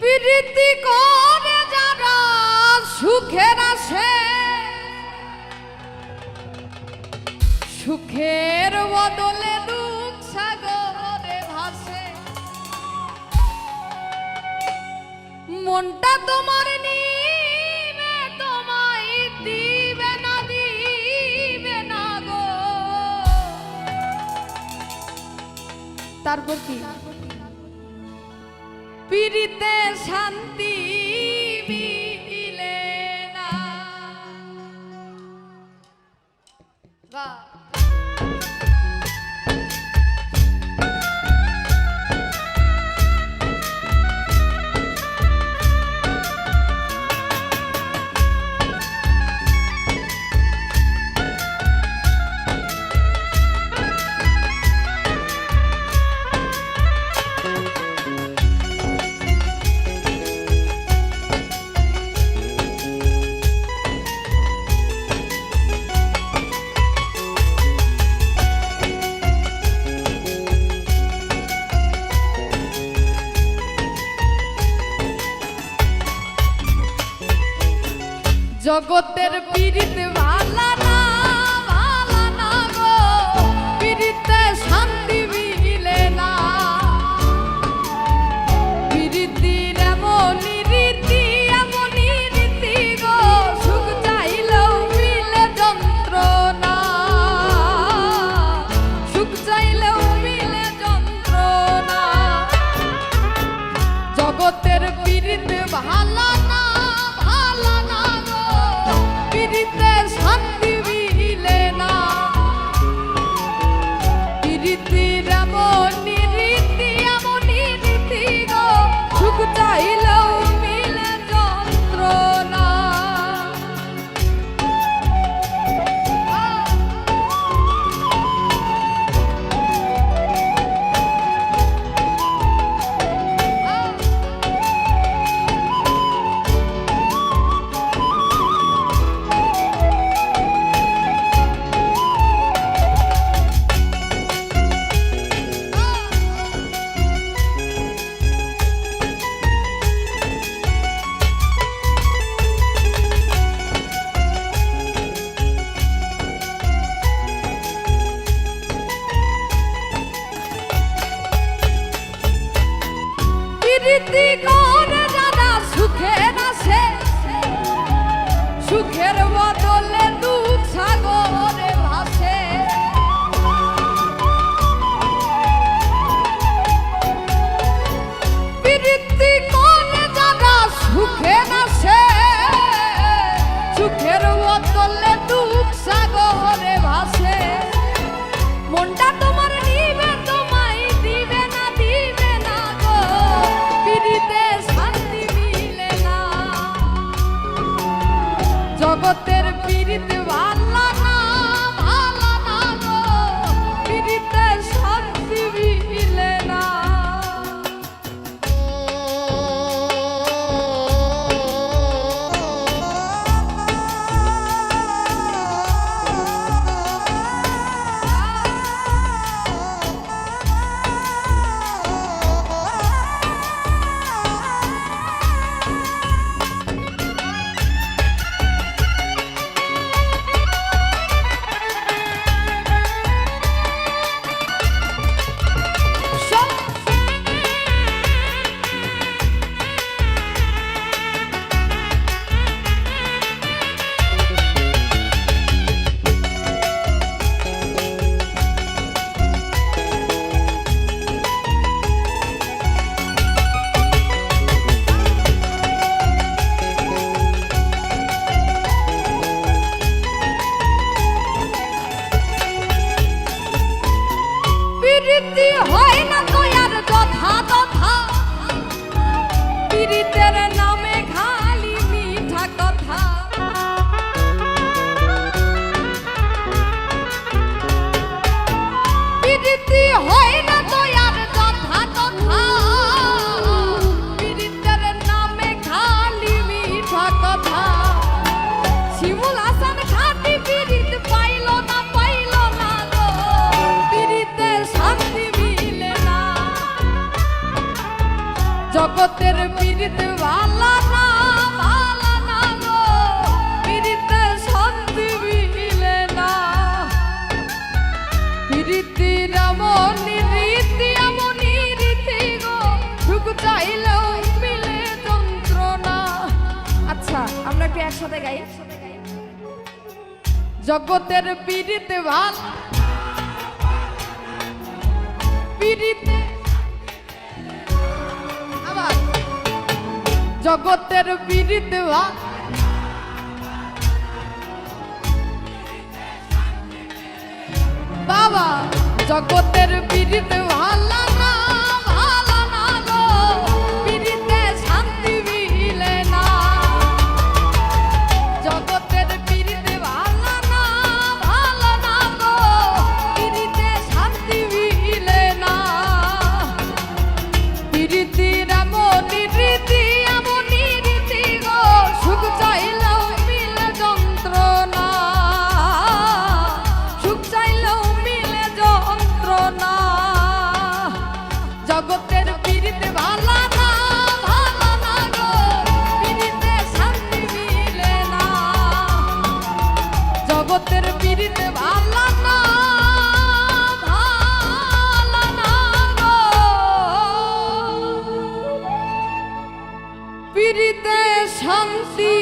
প্রীতি করে যারা সুখের আসে, সুখের বদলে দুঃখ সাগরে ভাসে। মনটা তোমার নিবে তোমায় দিবে না, দিবে না গো। তারপর কি? পীড়িতে শান্তি মিলে না। বাহ, জগতের পীড়িত ভালা না, ভালা না গো। পীড়িতে শান্তি মিলে না। পীড়িতির এমনই রীতি, এমনই রীতি গো। সুখ চাইলেও মিলে যন্ত্রণা, সুখ চাইলেও মিলে যন্ত্রণা। জগতের পীড়িত ভালা না, ভালা না গো। পীড়িতে শান্তি মিলে না। পীড়িতির এমনই রীতি, এমনই রীতি গো। সুখ চাইলেও মিলে যন্ত্রণা। প্রীতি করে যারা সুখের আসে, সুখের বদলে দুঃখ সাগরে ভাসে। প্রীতি করে যারা সুখের আসে, সুখের বদলে দুঃখ সাগরে ভাসে। মনটা তোমার নিবে তোমায় দিবে না, দিবে না গো। পীড়িতে শান্তি মিলে না। জগতের পীড়িত ভালা না, ভালা না গো। পীড়িতে শান্তি মিলে না। প্রীতি হয় না তো আর যথা তথা। পীড়িতের নামে খালি মিঠা কথা। প্রীতি হয় না তো আর যথা তথা। পীড়িতের নামে খালি মিঠা কথা। শিমুল হাসান খাটি পীড়িত পাইল না, পাইল না গো। পীড়িতে শান্তি মিলে না। জগৎ জগতের পীড়িত ভালা না গো, পীড়িতে শান্তি মিলে না। পীড়িতির এমন রীতি গো, সুখ চাইলেও মিলে যন্ত্রণা। আচ্ছা আমরা একটু একসাথে গাই। জগতের পীড়িত ভালা, পীড়িতে আবার জগতের পীড়িত বাবা, জগতের পীড়িত ভালা না গো, পীড়িতে শান্তি মিলে না। জগতের পীড়িত ভালা না গো, পীড়িতে শান্তি মিলে না। পীড়িতির এমন রীতি গো, সুখ চাইলেও মিলে যন্ত্রণা, সুখ চাইলেও মিলে যন্ত্রণা। জগতের পীড়িত ভালা না গো, পীড়িতে শান্তি মিলে না। জগতের পীড়িত ভালা না গো, পীড়িতে শান্তি